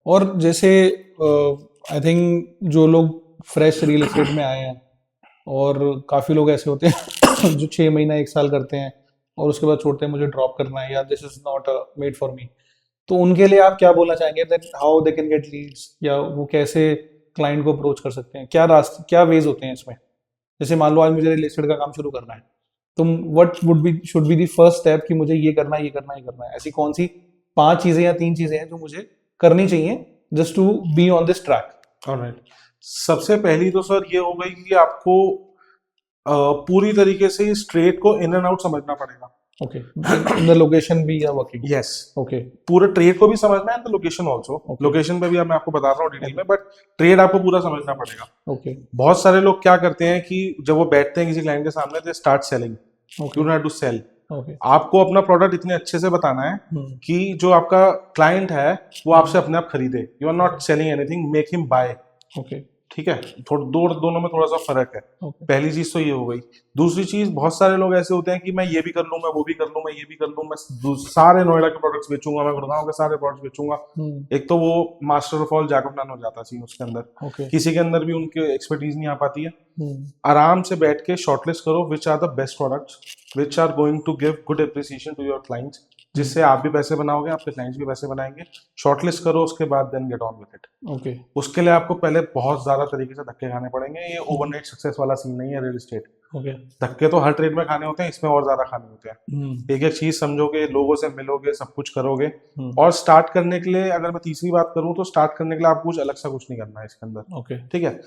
और जैसे I think जो लोग फ्रेश रियल एस्टेट में आए हैं, और काफ़ी लोग ऐसे होते हैं जो 6 महीना 1 साल करते हैं और उसके बाद छोड़ते हैं, मुझे ड्रॉप करना है या this is not made for me. तो उनके लिए आप क्या बोलना चाहेंगे that how they can get leads, या वो कैसे क्लाइंट को अप्रोच कर सकते हैं, क्या रास्ते, क्या वेज होते हैं इसमें? जैसे मान लो आज मुझे रियल एस्टेट का काम शुरू करना है, तो what would be should be the first step कि मुझे ये करना है, ये करना है, ये करना है, ऐसी कौन सी 5 चीजें या 3 चीजें हैं जो मुझे करनी चाहिए just to be on this track? Alright, सबसे पहली तो सर ये हो गई कि आपको पूरी तरीके से स्ट्रेट को इन एंड आउट समझना पड़ेगा। ओके, इन द लोकेशन भी या वर्किंग? Yes, okay. पूरे ट्रेड को भी समझना है, तो लोकेशन ऑल्सो। Okay. लोकेशन पे भी अब मैं आपको बता रहा हूँ डिटेल में, बट ट्रेड आपको पूरा समझना पड़ेगा। ओके। बहुत सारे लोग क्या करते हैं कि जब वो बैठते हैं किसी क्लाइंट के सामने, they start selling. Okay. You have to sell. Okay. आपको अपना प्रोडक्ट इतने अच्छे से बताना है कि जो आपका क्लाइंट है वो आपसे अपने आप खरीदे। You are not selling anything, make him buy. Okay. ठीक है, दोनों में थोड़ा सा फर्क है। ओके। पहली चीज तो ये हो गई। दूसरी चीज, बहुत सारे लोग ऐसे होते हैं कि मैं ये भी कर लूँ, मैं वो भी कर लूँ, मैं ये भी कर लूँ, मैं सारे नोएडा के प्रोडक्ट्स बेचूंगा, मैं गुड़गांव के सारे प्रोडक्ट्स बेचूंगा। एक तो वो master of all jack of none हो जाता है उसके अंदर। ओके। किसी के अंदर भी उनके एक्सपर्टीज नहीं आ पाती है। आराम से बैठ के शॉर्टलिस्ट करो which are the best products which are going to give good appreciation to your clients, जिससे आप भी पैसे बनाओगे, आपके क्लाइंट्स भी पैसे बनाएंगे। शॉर्टलिस्ट करो, उसके बाद then get on with it. Okay. उसके लिए आपको पहले बहुत ज्यादा तरीके से धक्के खाने पड़ेंगे। ये ओवरनाइट सक्सेस वाला सीन नहीं है रियल एस्टेट। ओके। धक्के तो हर ट्रेड में खाने होते हैं, इसमें और ज्यादा खाने होते हैं। एक एक चीज समझोगे, लोगों से मिलोगे, सब कुछ करोगे। और स्टार्ट करने के लिए, अगर मैं तीसरी बात करूं, तो स्टार्ट करने के लिए आपको कुछ अलग सा कुछ नहीं करना है इसके अंदर। ओके। ठीक है,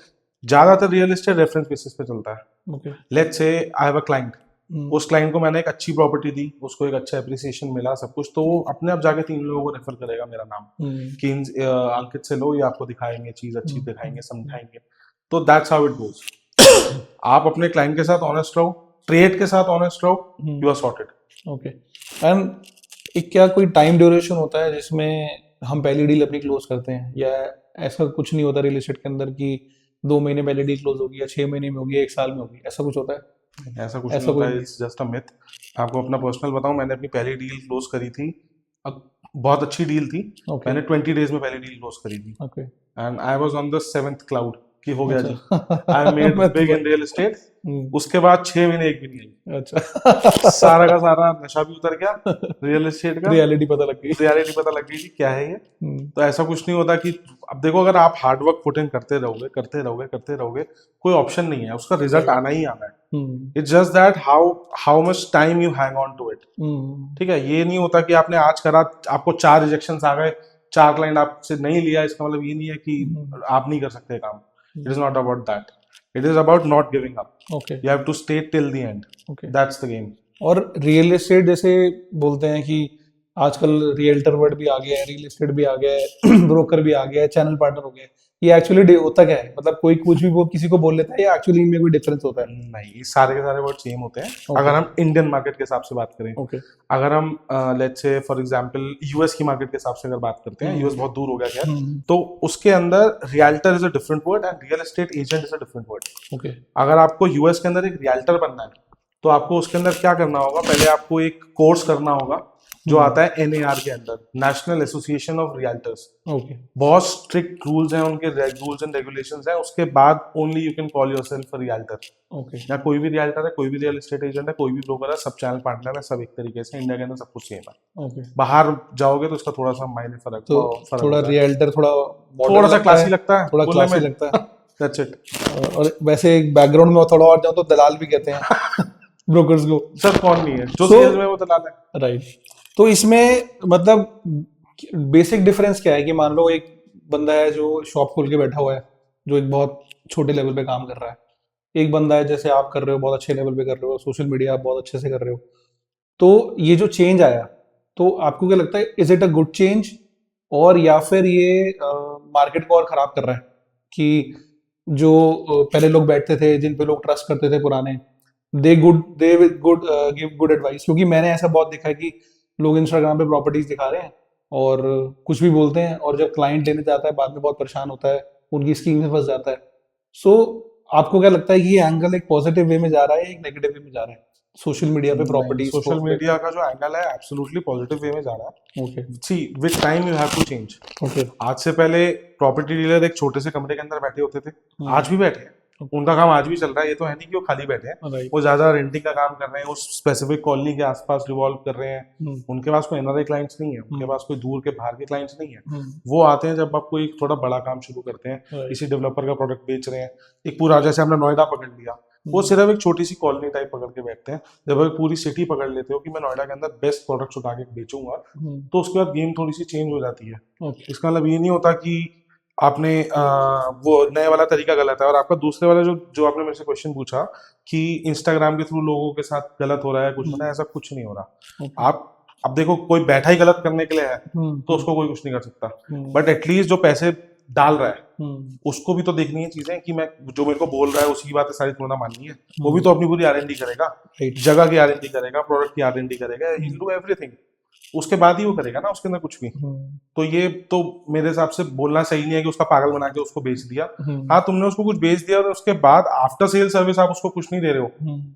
ज्यादातर रियल एस्टेट रेफरेंस बेसिस पे चलता है। Okay. Let's say I have a client, उस क्लाइंट को मैंने एक अच्छी प्रॉपर्टी दी, उसको एक अच्छा एप्रिसिएशन मिला, सब कुछ, तो वो अपने आप जाके 3 लोगों को रेफर करेगा मेरा नाम कि अंकित से लो, ये आपको दिखाएंगे, चीज अच्छी दिखाएंगे, समझाएंगे। तो दैट्स हाउ इट गोज। आप अपने क्लाइंट के साथ ऑनेस्ट रहो, ट्रेड के साथ ऑनेस्ट रहो, you are sorted. Okay. And एक क्या कोई टाइम ड्यूरेशन होता है जिसमें हम पहली डील अपनी क्लोज करते हैं, या ऐसा कुछ नहीं होता रियल एस्टेट के अंदर कि 2 महीने पहले डील क्लोज होगी, या 6 महीने में होगी, 1 साल में होगी, ऐसा कुछ होता है? ऐसा कुछ नहीं होता है, इट्स जस्ट अ मिथ। आपको अपना पर्सनल बताऊं, मैंने अपनी पहली डील क्लोज करी थी, बहुत अच्छी डील थी। मैंने 20 डेज में पहली डील क्लोज करी थी, and I was on the 7th cloud कि हो गया जी, I made big in real estate. उसके बाद 6 महीने एक भी नहीं आई। अच्छा। सारा का सारा नशा भी उतर गया रियल एस्टेट का, रियलिटी पता लग गई कि क्या है ये। तो ऐसा कुछ नहीं होता कि, अब देखो, अगर आप हार्ड वर्क पुट इन करते रहोगे, कोई ऑप्शन नहीं है, उसका रिजल्ट आना ही आना है। It's just that how much time you hang on to it. ठीक है, ये नहीं होता कि आपने आज करा, आपको 4 रिजेक्शंस आ गए, 4 क्लाइंट आपसे नहीं लिया, इसका मतलब ये नहीं है कि आप नहीं कर सकते काम। It is not about that, it is about not giving up. You have to stay till the end, that's the game. और रियल एस्टेट जैसे बोलते हैं कि आजकल रियल्टर वर्ड भी आ गया है, रियल एस्टेट भी आ गया है, ब्रोकर भी आ गया है, चैनल पार्टनर हो गया है, ये एक्चुअली होता क्या है? मतलब कोई कुछ भी वो किसी को बोल लेता है, या एक्चुअली इनमें कोई डिफरेंस होता है? नहीं, ये सारे के सारे वर्ड सेम होते हैं। अगर हम इंडियन मार्केट के हिसाब से बात करें, अगर हम let's say for example US की मार्केट के हिसाब से अगर बात करते हैं, यूएस बहुत दूर हो गया क्या, तो उसके अंदर realtor is a different word and real estate agent is a different word. अगर आपको यूएस के अंदर एक रियल्टर बनना है, तो आपको उसके अंदर क्या करना होगा, पहले आपको एक कोर्स करना होगा जो आता है एनएआर के अंदर, नेशनल एसोसिएशन ऑफ रियल्टर्स। बहुत स्ट्रिक्ट रूल्स हैं उनके, रूल्स एंड रेगुलेशंस हैं। उसके बाद only you can call yourself a realtor. या कोई भी रियल्टर है, कोई भी रियल एस्टेट एजेंट है, कोई भी ब्रोकर है, सब चैनल पार्टनर है, सब एक तरीके से। इंडिया के अंदर सब कुछ सेम है। बाहर जाओगे तो इसका थोड़ा सा मायने फर्क, तो थोड़ा रियल्टर थोड़ा सा क्लासी लगता है, थोड़ा क्लासी लगता है। That's it. और वैसे एक बैकग्राउंड में थोड़ा और जाऊं तो दलाल भी कहते हैं ब्रोकर्स को। सर कौन नहीं है जो सेल्स में वो दलाल है, राइट। तो इसमें मतलब बेसिक डिफरेंस क्या है कि मान लो एक बंदा है जो शॉप खोल के बैठा हुआ है, जो एक बहुत छोटे लेवल पे काम कर रहा है, एक बंदा है जैसे आप कर रहे हो, बहुत अच्छे लेवल पे कर रहे हो, सोशल मीडिया आप बहुत अच्छे से कर रहे हो। तो ये जो चेंज आया, तो आपको क्या लगता है, is it a good change, और या फिर ये मार्केट को और खराब कर रहा है कि जो पहले लोग बैठते थे, जिन पे लोग ट्रस्ट करते थे पुराने, दे गुड गिव गुड एडवाइस? क्योंकि मैंने ऐसा बहुत देखा है कि लोग इंस्टाग्राम पे प्रॉपर्टीज दिखा रहे हैं और कुछ भी बोलते हैं, और जब क्लाइंट लेने जाता है बाद में बहुत परेशान होता है, उनकी स्कीम में फंस जाता है। सो आपको क्या लगता है कि ये एंगल एक पॉजिटिव वे में जा रहा है या एक नेगेटिव वे में जा रहा है? सोशल मीडिया पे प्रॉपर्टीज सोशल मीडिया का जो एंगल है एब्सोल्युटली पॉजिटिव वे में जा रहा है। Okay see with time you have to change. Okay आज से पहले प्रॉपर्टी डीलर एक छोटे से कमरे के अंदर बैठे होते थे, आज भी बैठे हैं, उनका काम आज भी चल रहा है। ये तो है नहीं कि वो खाली बैठे हैं, राइट वो ज्यादा रेंटिंग का काम कर रहे हैं, उस स्पेसिफिक कॉलोनी के आसपास रिवॉल्व कर रहे हैं। उनके पास कोई एनआरआई क्लाइंट्स नहीं है, उनके पास कोई दूर के बाहर के क्लाइंट्स नहीं है। वो आते हैं जब आप कोई थोड़ा बड़ा काम शुरू करते हैं, राइट किसी डेवलपर का प्रोडक्ट बेच रहे हैं। एक पूरा जैसे हमने नोएडा पकड़ लिया, वो सिर्फ एक छोटी सी कॉलोनी टाइप पकड़ के बैठते हैं। जब आप पूरी सिटी पकड़ लेते हो कि मैं नोएडा के अंदर बेस्ट प्रोडक्ट्स उठा के बेचूंगा, तो उसके बाद गेम थोड़ी सी चेंज हो जाती है। ओके इसका मतलब ये नहीं होता कि आपने वो नए वाला तरीका गलत है। और आपका दूसरे वाला जो जो आपने मेरे से क्वेश्चन पूछा कि इंस्टाग्राम के थ्रू लोगों के साथ गलत हो रहा है, कुछ हो रहा है, ऐसा कुछ नहीं हो रहा। ओके आप अब देखो, कोई बैठा ही गलत करने के लिए है तो उसको कोई कुछ नहीं कर सकता, बट एटलीस्ट जो पैसे डाल रहा है उसको भी तो देखनी है चीजें कि मैं जो मेरे को बोल रहा है उसकी बातें सारी थोड़ा माननी है। वो भी तो अपनी पूरी आर&डी करेगा, राइट जगह की आर&डी करेगा, प्रोडक्ट की आर&डी करेगा, ही डू एवरीथिंग। उसके बाद ही वो करेगा ना, उसके अंदर कुछ भी। तो ये तो मेरे हिसाब से बोलना सही नहीं है कि उसका पागल बना के उसको बेच दिया। हाँ, तुमने उसको कुछ बेच दिया और उसके बाद आफ्टर सेल सर्विस आप उसको कुछ नहीं दे रहे हो,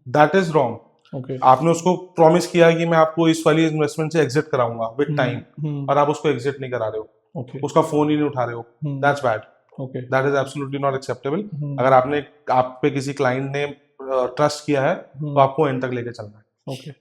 दैट इज रॉन्ग। ओके आपने उसको प्रॉमिस किया कि मैं आपको इस वाली इन्वेस्टमेंट से एग्जिट कराऊंगा विद टाइम, और आप उसको एग्जिट नहीं करा रहे हो, ओके उसका फोन ही नहीं उठा रहे हो, that's bad, okay that is absolutely not acceptable. अगर आपने आप पे किसी क्लाइंट ने ट्रस्ट किया है तो आपको एंड तक लेके चलना है। ओके